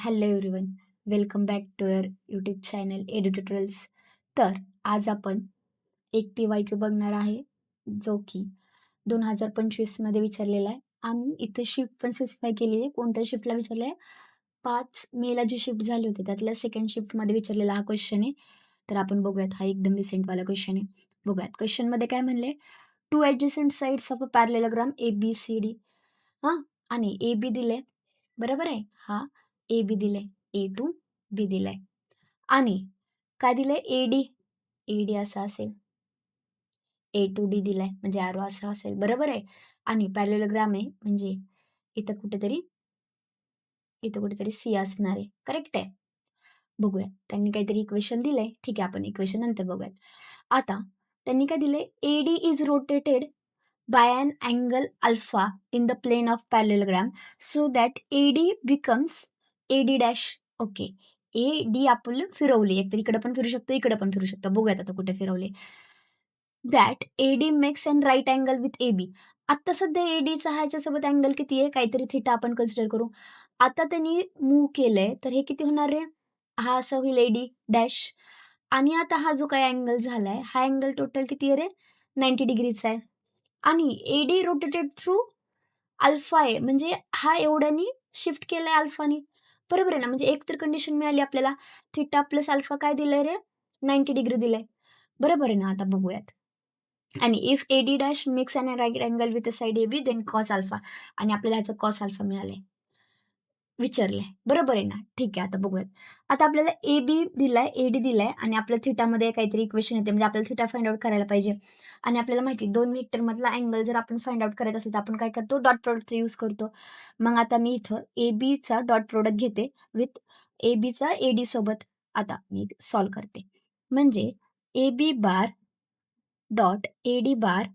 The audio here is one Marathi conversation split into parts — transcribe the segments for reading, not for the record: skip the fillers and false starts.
Hello everyone. Welcome back to your YouTube channel Edu Tutorials. तर आज आपण एक पी-वाय-क्यू बघणार आहे, जो की 2025मध्ये विचारलेला आहे आणि इथे शिफ्ट पण स्पेसिफाय केलेली आहे. कोणत्या शिफ्टला विचारलं आहे? 5 मेला जी शिफ्ट झाली होती, त्यातल्या सेकंड शिफ्टमध्ये विचारलेला हा क्वेश्चन आहे. तर आपण बघूयात, हा एकदम रिसेंटवाला क्वेश्चन आहे. बघूयात, क्वेश्चनमध्ये काय म्हणले? Two adjacent sides of a parallelogram ABCD. हां, आणि ए-बी दिले, बरोबर आहे? हा ए-बी दिले, ए टू बी दिलाय आणि काय दिलंय? ए-डी, ए-डी असा असेल, ए टू डी दिलाय म्हणजे ॲरो असा असेल, बरोबर आहे? आणि पॅरलेलोग्राम आहे म्हणजे इथं कुठेतरी इथं कुठेतरी सी असणार आहे. करेक्ट आहे? बघूया. त्यांनी काहीतरी इक्वेशन दिलंय. ठीक आहे, आपण इक्वेशन नंतर बघूयात. आता त्यांनी काय दिलंय? AD is rotated by an angle alpha in the plane of parallelogram so that AD becomes AD dash. Okay. AD आपण फिरवली. एकतर इकडे पण फिरू शकतो, इकडे पण फिरू शकतो. बघूयात आता कुठे फिरवले. That AD makes an right angle with AB. आत्ता सध्या ए-डीचा ह्याच्यासोबत अँगल किती आहे? काहीतरी थिटा आपण कन्सिडर करू. आता त्यांनी मूव्ह केलंय, तर हे किती होणार आहे? हा असा होईल ए-डी डॅश आणि आता हा जो काही अँगल झालाय, हा अँगल टोटल किती आहे रे? 90 डिग्रीचा आहे आणि ए-डी रोटेटेड थ्रू अल्फा आहे, म्हणजे हा एवढ्यानी शिफ्ट केलाय अल्फानी. बरोबर आहे ना? म्हणजे एक तर कंडिशन मिळाली आपल्याला, थिटा प्लस अल्फा काय दिलंय रे? 90 डिग्री दिलंय. बरोबर आहे ना? आता बघूयात. आणि if AD dash makes an right angle with a side AB then cos alpha आणि आपल्याला ह्याचं कॉस अल्फा मिळालंय. विचारलंय. बरोबर आहे ना? ठीक आहे, आता बघूयात. आता आपल्याला ए-बी दिलाय, ए-डी दिलाय आणि आपल्या थिटामध्ये काहीतरी इक्वेशन येते, म्हणजे आपल्याला थिटा फाइंड आउट करायला पाहिजे आणि आपल्याला माहिती आहे 2 व्हेक्टरमधला अँगल जर आपण फाइंड आउट करायचा असेल, तर आपण काय करतो? डॉट प्रॉडक्टचा यूज करतो. मग आता मी इथं ए-बीचा डॉट प्रॉडक्ट घेते विथ ए-बीचा ए-डी सोबत. आता मी सॉल्व्ह करते. म्हणजे AB bar dot AD bar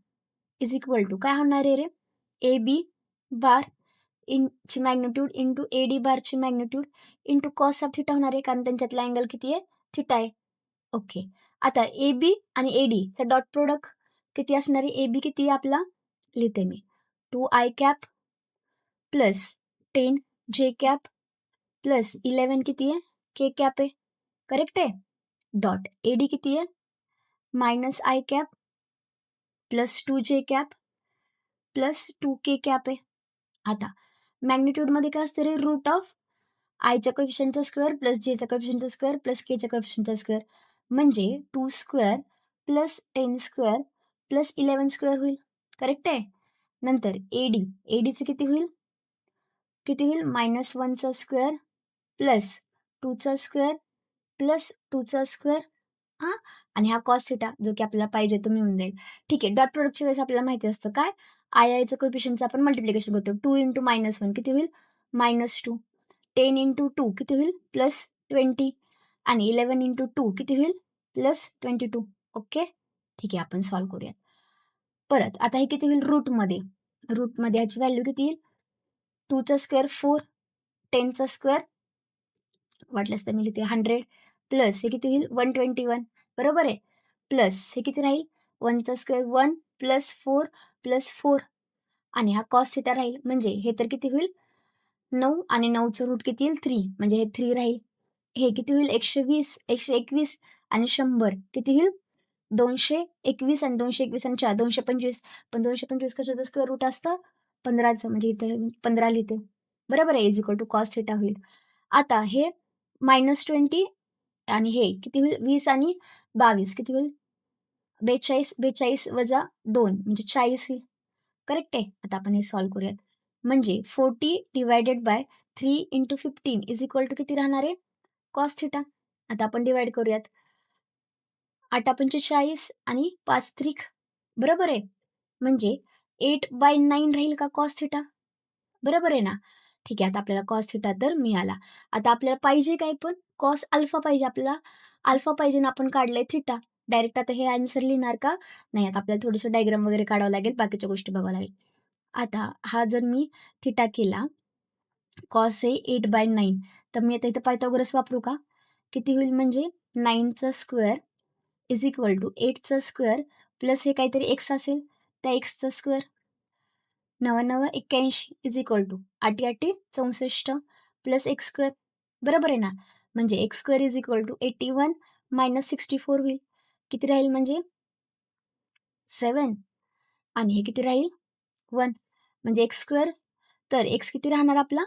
is equal to काय होणार आहे रे? ए-बी बार ची मॅग्निट्यूड इंटू ए-डी बारची magnitude into cos of theta होणार आहे, कारण त्यांच्यातला अँगल किती आहे? थिटा आहे. ओके. आता ए-बी आणि ए-डीचा डॉट प्रॉडक्ट किती असणार आहे? ए-बी किती आहे आपला? लिहिते मी. 2 आय कॅप प्लस 10 जे कॅप प्लस 11 किती आहे? के कॅप आहे. करेक्ट आहे? डॉट ए-डी किती आहे? मायनस आय कॅप प्लस 2 जे कॅप प्लस 2 के कॅप आहे. आता मॅग्निट्यूडमध्ये काय असतं रे? रूट ऑफ आयच्या कोएफिशियंटचा स्क्वेअर प्लस जेचा कोएफिशियंटचा स्क्वेअर प्लस केच्या कोएफिशियंटचा स्क्वेअर म्हणजे 2 square plus 10 square plus 11 square होईल. करेक्ट आहे? नंतर ए-डी, ए-डीचं किती होईल? किती होईल? -1चा स्क्वेअर प्लस 2चा स्क्वेअर प्लस 2चा स्क्वेअर हां, आणि हा कॉस थिटा जो की आपल्याला पाहिजे तो मिळून जाईल. ठीक आहे. डॉट प्रॉडक्टच्या वेळेस आपल्याला माहिती असतं काय? आयचं कोएफिशियंटचं आपण मल्टिप्लिकेशन करतो. 2 इंटू -1 किती होईल? -2. 10 इंटू 2 किती होईल? +20 आणि 11 इंटू 2 किती होईल? +22. ओके. ठीक आहे, आपण सॉल्व्ह करूयात. परत आता हे किती होईल रूटमध्ये? रूटमध्ये ह्याची व्हॅल्यू किती येईल? 2चा स्क्वेअर 4, 10चा स्क्वेअर वाटल्यास तर मी लिहिते 100 प्लस हे किती होईल? 121 बरोबर आहे. प्लस हे किती राहील? 1चा स्क्वेअर 1 प्लस 4 प्लस 4 आणि हा कॉस थिटा राहील. म्हणजे हे तर किती होईल? 9 आणि 9चं रूट किती येईल? 3 म्हणजे हे 3 राहील. हे किती होईल? 120, 121 आणि 100 किती होईल? 221 आणि 221 आणि 4 225. पण 225 कशाचं स्क्वेअर रूट असतं? 15चं म्हणजे इथे 15 लिहिते. बरोबर आहे? Is equal to cos theta होईल. आता हे -20 आणि हे किती होईल? 20 आणि 22 किती होईल? 42, 42 वजा 2 म्हणजे 40 होईल. करेक्ट आहे? आता आपण हे सॉल्व्ह करूयात. म्हणजे 40 divided by 3 into 15 is equal to किती राहणार आहे? Cos theta. आता आपण डिव्हाईड करूयात. 8 40 आणि 5 त्रिक बरोबर आहे? म्हणजे 8/9 राहील का कॉस थिटा? बरोबर आहे ना? ठीक आहे, आता आपल्याला कॉस थिटा तर मिळाला. आता आपल्याला पाहिजे काय पण? कॉस अल्फा पाहिजे आपल्याला. अल्फा पाहिजे आणि आपण काढलंय थिटा. डायरेक्ट आता हे आन्सर लिहिणार का? नाही, आता आपल्याला थोडंसं डायग्राम वगैरे काढावं लागेल, बाकीच्या गोष्टी बघाव्या लागेल. आता हा जर मी थिटा केला, कॉस आहे 8/9 तर मी आता इथं पायथागोरस वापरू का? किती होईल म्हणजे 9चा स्क्वेअर इज इक्वल टू 8चा स्क्वेअर प्लस हे काहीतरी एक्स असेल, त्या एक्सचा square 9 9 81 is equal to 8 8 64 plus x square बरोबर आहे ना? म्हणजे x square is equal to 81 minus 64 होईल. किती राहील म्हणजे 7 आणि हे किती राहील 1 म्हणजे एक्स स्क्वेअर. तर एक्स किती राहणार आपला?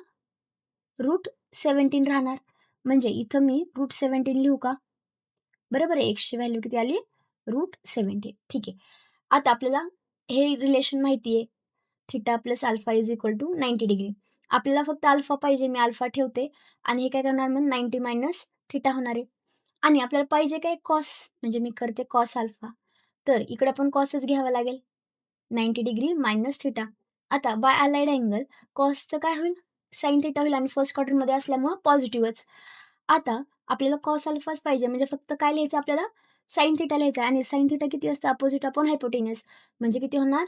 √17 राहणार. म्हणजे इथं मी √17 लिहू का? बरोबर आहे. एक्सची व्हॅल्यू किती आली? √17. ठीक आहे. आता आपल्याला हे रिलेशन माहिती आहे. Theta plus alpha is equal to 90 degree. आपल्याला फक्त अल्फा पाहिजे. मी अल्फा ठेवते आणि हे काय करणार मग 90 मायनस थिटा होणार आहे. आणि आपल्याला पाहिजे काय कॉस म्हणजे मी करते कॉस अल्फा. तर इकडे पण कॉसच घ्यावा लागेल. 90 डिग्री मायनस थिटा. आता बाय अलाइड अँगल कॉसचं काय होईल? साइन थिटा होईल आणि फर्स्ट क्वाड्रंटमध्ये असल्यामुळं पॉझिटिव्हच. आता आपल्याला कॉस अल्फाच पाहिजे म्हणजे फक्त काय लिहायचं आपल्याला? साइन थिटा लिहायचं आहे आणि साइन थिटा किती असतं? Opposite upon हायपोटेन्यूस. म्हणजे किती होणार?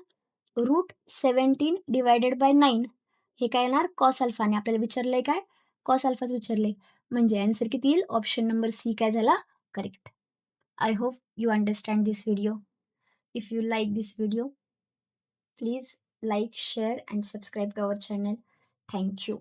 √17 डिव्हायडेड बाय 9 हे काय येणार? कॉस अल्फा आणि आपल्याला विचारलंय काय? कॉस अल्फाच विचारलंय. म्हणजे आन्सर किती येईल? ऑप्शन नंबर सी काय झाला? Correct. I hope you understand this video. If you like this video, please like, share, and subscribe to our channel. Thank you.